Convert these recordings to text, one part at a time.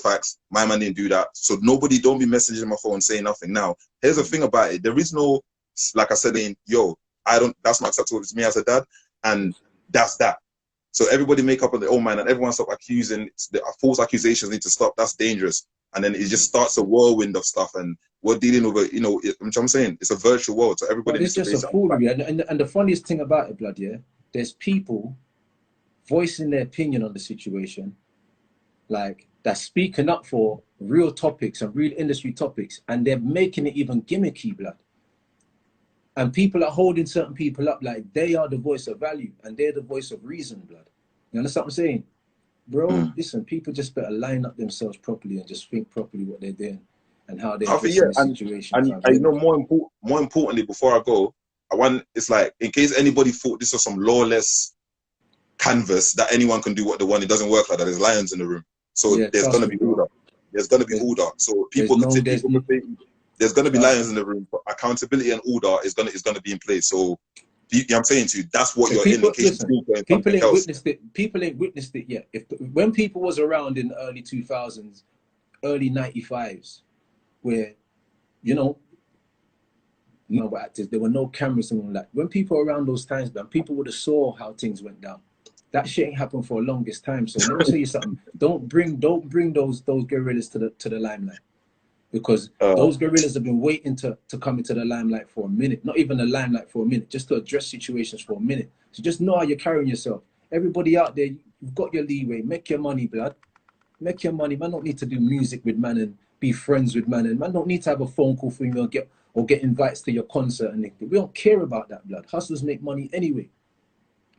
facts. My man didn't do that. So nobody, don't be messaging my phone saying nothing. Now, here's the thing about it. There is no, like I said, yo, that's not acceptable to me as a dad. And that's that. So everybody make up on their own mind and everyone stop accusing. The false accusations need to stop. That's dangerous. And then it just starts a whirlwind of stuff. And we're dealing with, you know, which I'm saying, it's a virtual world. So everybody needs to just a foolery. And the funniest thing about it, blood, yeah, there's people voicing their opinion on the situation, like that's speaking up for real topics and real industry topics, and they're making it even gimmicky, blood. And people are holding certain people up like they are the voice of value and they're the voice of reason, blood. You understand what I'm saying? Bro, listen, people just better line up themselves properly and just think properly what they're doing and how they're in the situation. And you know, more importantly, before I go, it's like, in case anybody thought this was some lawless canvas that anyone can do what they want, it doesn't work like that. There's lions in the room. So yeah, there's going to be order. There's going to be order. So people can say, there's going to be lions in the room, but accountability and order is going to be in place. So I'm saying to you, that's what your indication is. People ain't witnessed it yet. When people was around in the early 2000s, early 95s, where, you know, actors, there were no cameras and all that. When people around those times, man, people would have saw how things went down. That shit ain't happened for the longest time. So let me tell you something. Don't bring those gorillas to the limelight. Because those gorillas have been waiting to come into the limelight for a minute. Not even the limelight for a minute, just to address situations for a minute. So just know how you're carrying yourself. Everybody out there, you've got your leeway. Make your money, blood. Make your money. Man don't need to do music with man and be friends with man. And man don't need to have a phone call for you or get invites to your concert and anything. We don't care about that, blood. Hustlers make money anyway.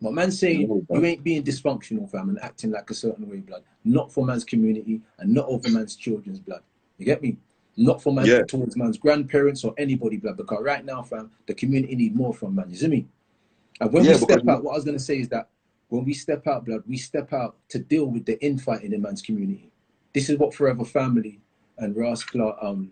But man saying you ain't being dysfunctional, fam, and acting like a certain way, blood. Not for man's community and not over man's children's blood. You get me? Not for man towards man's grandparents or anybody, blood. Because right now, fam, the community need more from man. You see me? And when we step out, what I was gonna say is that when we step out, blood, we step out to deal with the infighting in man's community. This is what Forever Family and Raskla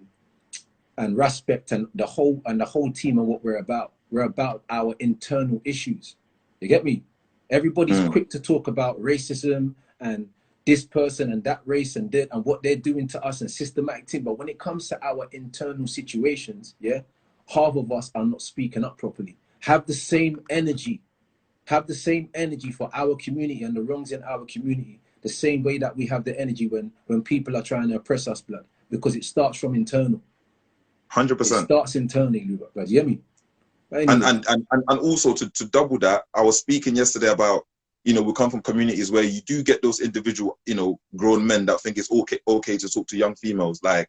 and Respect and the whole team and what we're about. We're about our internal issues. You get me? Everybody's quick to talk about racism and this person and that race and what they're doing to us and systematic thing. But when it comes to our internal situations, yeah, half of us are not speaking up properly. Have the same energy for our community and the wrongs in our community, the same way that we have the energy when people are trying to oppress us, blood, because it starts from internal. 100%. It starts internally, blood. You hear me? Anyway. And also to double that, I was speaking yesterday about, you know, we come from communities where you do get those individual, you know, grown men that think it's okay to talk to young females. Like,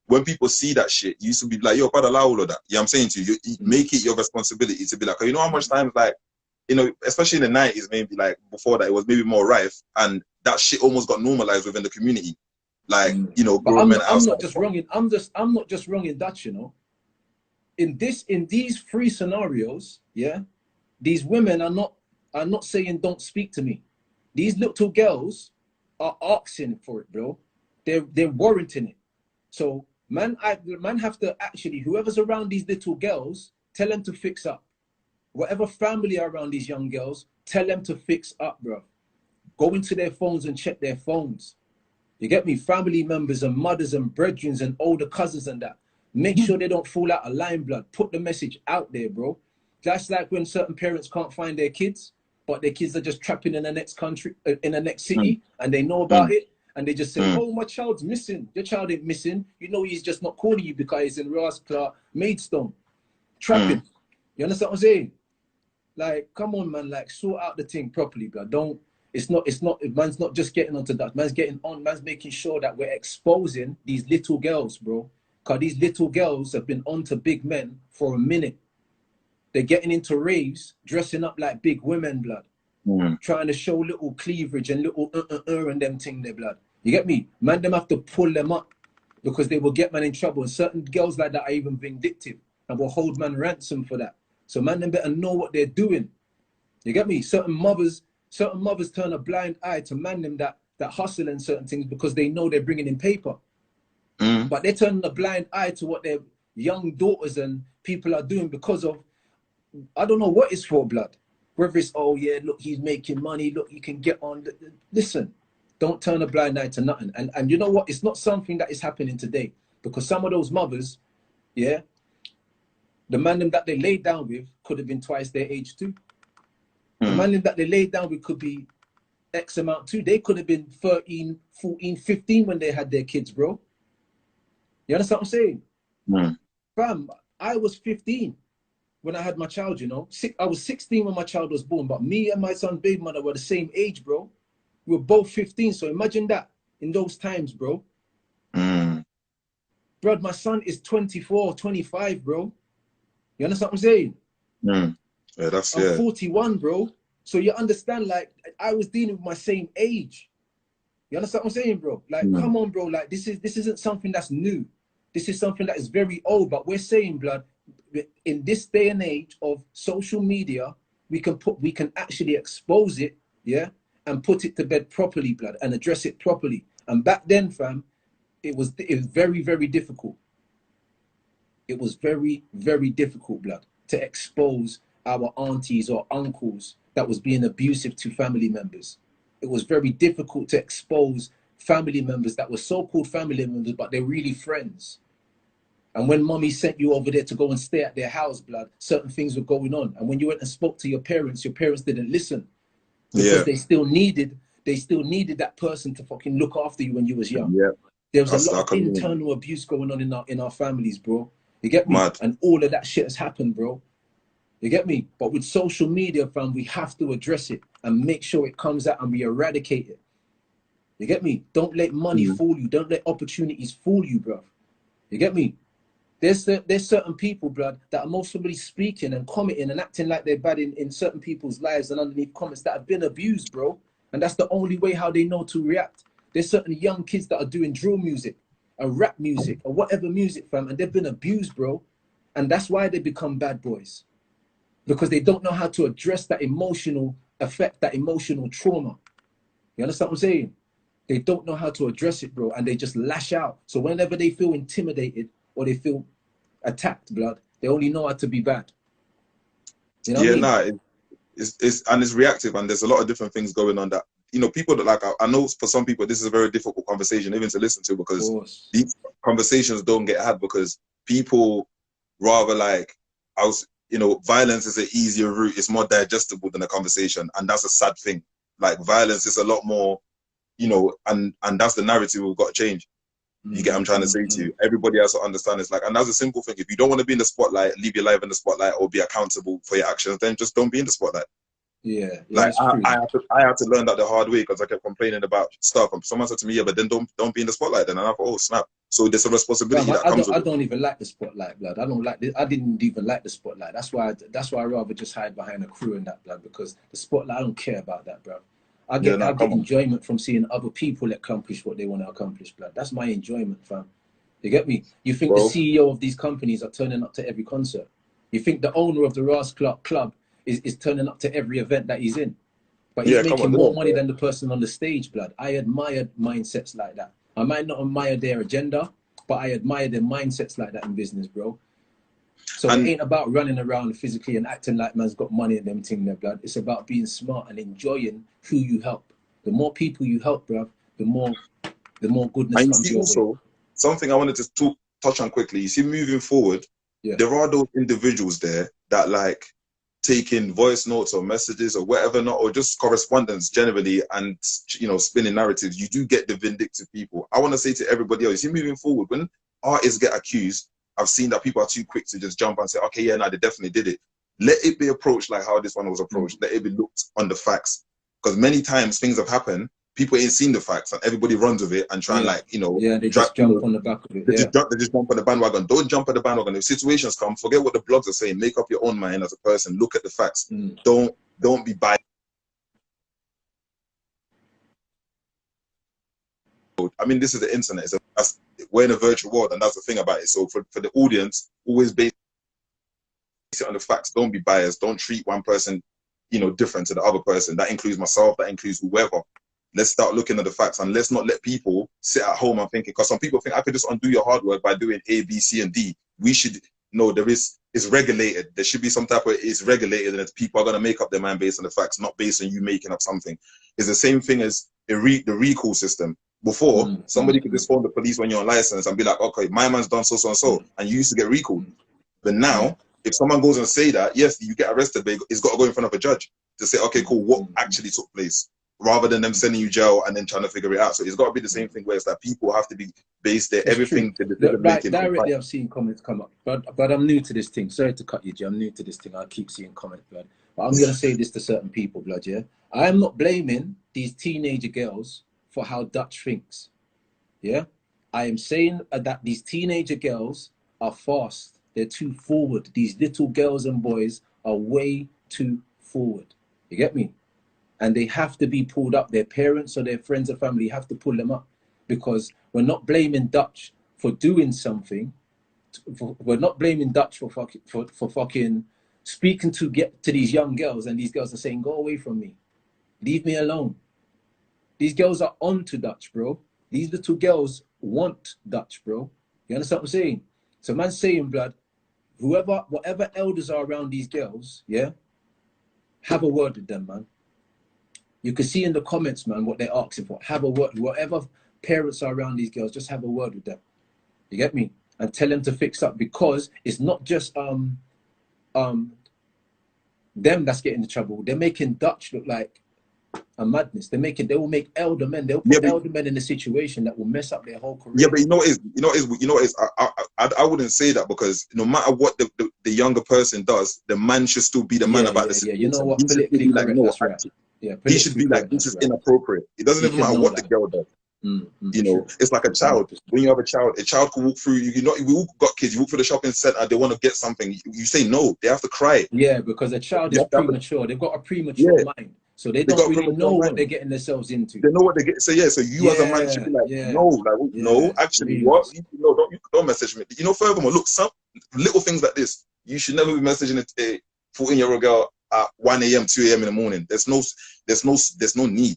when people see that shit, you used to be like, yo, brother, allow all of that. Yeah, I'm saying to you, make it your responsibility to be like, you know how much times, like, you know, especially in the 90s, maybe like before that, it was maybe more rife, and that shit almost got normalized within the community. Like, you know, but I'm not just wrong in Dutch, you know. In these three scenarios, yeah, these women are not saying don't speak to me. These little girls are asking for it, bro. They're warranting it. So man have to actually, whoever's around these little girls, tell them to fix up. Whatever family are around these young girls, tell them to fix up, bro. Go into their phones and check their phones. You get me? Family members and mothers and brethren and older cousins and that. Make sure they don't fall out of line, blood. Put the message out there, bro. That's like when certain parents can't find their kids, but their kids are just trapping in the next country, in the next city, and they know about it, and they just say, oh, my child's missing. Your child ain't missing. You know he's just not calling you because he's in Raskla, Maidstone, trapping. You understand what I'm saying? Like, come on, man, like, sort out the thing properly, blood. Man's not just getting onto that. Man's making sure that we're exposing these little girls, bro. Because these little girls have been onto big men for a minute. They're getting into raves, dressing up like big women, blood. Trying to show little cleavage and little and them thing there, blood. You get me? Man, them have to pull them up because they will get man in trouble. And certain girls like that are even vindictive and will hold man ransom for that. So man, them better know what they're doing. You get me? Certain mothers turn a blind eye to man them that hustle and certain things because they know they're bringing in paper. But they turn a blind eye to what their young daughters and people are doing because of, I don't know what it's for, blood. Whether it's, oh yeah, look, he's making money, look, you can get on. Listen, Don't turn a blind eye to nothing. And you know what? It's not something that is happening today, because some of those mothers, yeah, the man them that they laid down with could have been twice their age too. The man them that they laid down with could be X amount too. They could have been 13, 14, 15 when they had their kids, bro. You understand what I'm saying? Fam, I was 15 when I had my child, you know. I was 16 when my child was born, but me and my son's baby mother were the same age, bro. We were both 15, so imagine that in those times, bro. Bro, my son is 24, 25, bro. You understand what I'm saying? Yeah, I'm 41, bro. So you understand, like, I was dealing with my same age. You understand what I'm saying, bro? Like, come on, bro. Like, this isn't something that's new. This is something that is very old. But we're saying, blood, in this day and age of social media, we can actually expose it, yeah, and put it to bed properly, blood, and address it properly. And back then, fam, it was very, very difficult. It was very, very difficult, blood, to expose our aunties or uncles that was being abusive to family members. It was very difficult to expose family members that were so-called family members, but they're really friends. And when mommy sent you over there to go and stay at their house, blood, certain things were going on. And when you went and spoke to your parents didn't listen, because they still needed that person to fucking look after you when you was young. There was a lot of internal abuse going on in our families, bro. You get me? Mad. And all of that shit has happened, bro. You get me? But with social media, fam, we have to address it and make sure it comes out and we eradicate it. You get me? Don't let money fool you. Don't let opportunities fool you, bro. You get me? There's certain people, blood, that are mostly speaking and commenting and acting like they're bad in certain people's lives and underneath comments that have been abused, bro. And that's the only way how they know to react. There's certain young kids that are doing drill music and rap music or whatever music, fam, and they've been abused, bro. And that's why they become bad boys. Because they don't know how to address that emotional effect, that emotional trauma. You understand what I'm saying? They don't know how to address it, bro, and they just lash out. So whenever they feel intimidated or they feel attacked, blood, they only know how to be bad. You know what I mean? It's reactive, and there's a lot of different things going on that, you know, people that, like, I know for some people this is a very difficult conversation even to listen to, because these conversations don't get had because people rather, like, you know, violence is an easier route. It's more digestible than a conversation, and that's a sad thing. Like, violence is a lot more, you know, and that's the narrative we've got to change. You get what I'm trying to say to you? Everybody has to understand it's like, and that's a simple thing. If you don't want to be in the spotlight, leave your life in the spotlight or be accountable for your actions, then just don't be in the spotlight. Yeah, like I had to learn that the hard way, because I kept complaining about stuff, and someone said to me, yeah, but then don't be in the spotlight then. And I thought, oh snap. So there's a responsibility that comes with it. I don't even like the spotlight, blood. I don't like this. I didn't even like the spotlight. That's why I rather just hide behind a crew and that, blood, because the spotlight, I don't care about that, bro. I get enjoyment from seeing other people accomplish what they want to accomplish, blood. That's my enjoyment, fam. You get me? You think the CEO of these companies are turning up to every concert? You think the owner of the Ras Club is turning up to every event that he's in? But he's making more money than the person on the stage, blood. I admire mindsets like that. I might not admire their agenda, but I admire their mindsets like that in business, bro. So it ain't about running around physically and acting like man's got money and them thing there, blood. It's about being smart and enjoying who you help. The more people you help, bro, the more goodness comes your way. Something I wanted to touch on quickly. You see, moving forward, there are those individuals there that, like, taking voice notes or messages or whatever, not, or just correspondence generally, and, you know, spinning narratives. You do get the vindictive people. I want to say to everybody else, you see, moving forward, when artists get accused, I've seen that people are too quick to just jump and say, okay, yeah, no, they definitely did it. Let it be approached like how this one was approached. Let it be looked on the facts. Because many times things have happened, people ain't seen the facts, and everybody runs with it and try and, like, you know, they just jump on the back of it. They just jump on the bandwagon. Don't jump on the bandwagon. If situations come, forget what the blogs are saying. Make up your own mind as a person. Look at the facts. Don't be biased. I mean, this is the internet. We're in a virtual world, and that's the thing about it. So for the audience, always base it on the facts. Don't be biased. Don't treat one person, you know, different to the other person. That includes myself. That includes whoever. Let's start looking at the facts, and let's not let people sit at home and thinking, because some people think I could just undo your hard work by doing A, B, C, and D. We should know it's regulated. There should be some type of, it's regulated, and people are going to make up their mind based on the facts, not based on you making up something. It's the same thing as the recall system. Before, somebody could just phone the police when you're on license and be like, okay, my man's done so and so, and you used to get recalled. But now, if someone goes and say that, yes, you get arrested, but it's got to go in front of a judge to say, okay, cool, what actually took place, rather than them sending you jail and then trying to figure it out. So it's got to be the same thing where it's that people have to be based there, everything to decision making. Directly, I've seen comments come up, but I'm new to this thing. Sorry to cut you, G. I'm new to this thing. I keep seeing comments, blood. But I'm gonna say this to certain people, blood. Yeah, I am not blaming these teenager girls for how Dutch thinks. Yeah, I am saying that these teenager girls are fast. They're too forward. These little girls and boys are way too forward. You get me? And they have to be pulled up. Their parents or their friends or family have to pull them up, because we're not blaming Dutch for doing something. We're not blaming Dutch for fucking speaking to these young girls, and these girls are saying, "Go away from me, leave me alone." These girls are on to Dutch, bro. These little girls want Dutch, bro. You understand what I'm saying? So man's saying, blood, whatever elders are around these girls, yeah, have a word with them, man. You can see in the comments, man, what they're asking for. Have a word. Whatever parents are around these girls, just have a word with them. You get me? And tell them to fix up, because it's not just them that's getting in trouble. They're making Dutch look like a madness. They will make elder men. They'll put elder men in a situation that will mess up their whole career. Yeah, but you know what is I wouldn't say that, because no matter what the younger person does, the man should still be the man about the situation. You know what? Politically correct. Like, that's right. Yeah, he should be like, this is inappropriate. It doesn't even matter what the girl does. You know, it's like a child. When you have a child can walk through. We all got kids. You walk through the shopping center. They want to get something. You say no. They have to cry. Yeah, because a child is premature. They've got a premature mind. So they don't really know what they're getting themselves into. They know what they get. So yeah, so you as a man should be like, no, actually, what? No, don't message me. You know, furthermore, look, some little things like this, you should never be messaging a 14-year-old girl at 1 a.m., 2 a.m. in the morning. There's no need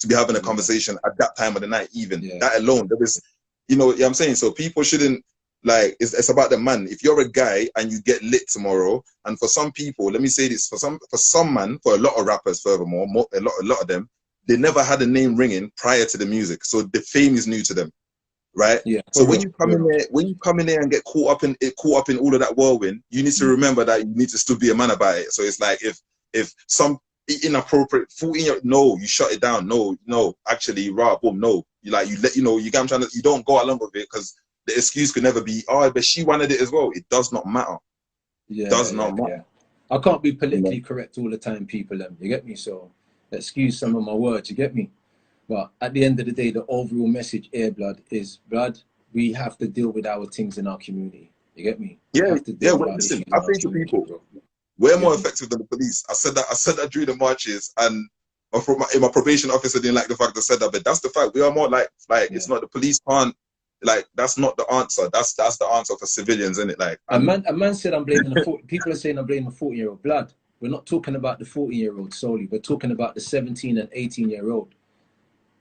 to be having a conversation at that time of the night. Even that alone, there is, you know what I'm saying. So people shouldn't, like, it's about the man. If you're a guy and you get lit tomorrow, and for some people, let me say this, for some man, for a lot of rappers, furthermore, a lot of them, they never had a name ringing prior to the music, so the fame is new to them, right? Yeah. So when you come in there and get caught up in all of that whirlwind, you need to remember that you need to still be a man about it. So it's like, if some inappropriate 14-year, no, you shut it down. No, actually, boom, no. You get what I'm trying to, you don't go along with it, because the excuse could never be, oh, but she wanted it as well. It does not matter. Yeah, it does not matter. I can't be politically correct all the time, people. You get me? So excuse some of my words. You get me? But at the end of the day, the overall message here, blood, is, blood, we have to deal with our things in our community. You get me? Well, listen, I say to people, we're more effective than the police. I said that during the marches, and my probation officer didn't like the fact I said that, but that's the fact. We are more like it's not, the police can't, like, that's not the answer. That's the answer for civilians, isn't it? Like, a man said I'm blaming people are saying I'm blaming the 14-year-old. Blood, we're not talking about the 14-year-old solely. We're talking about the 17 and 18-year-old.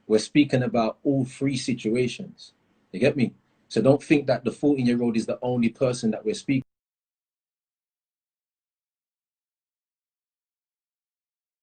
We're speaking about all three situations. You get me? So don't think that the 14-year-old is the only person that we're speaking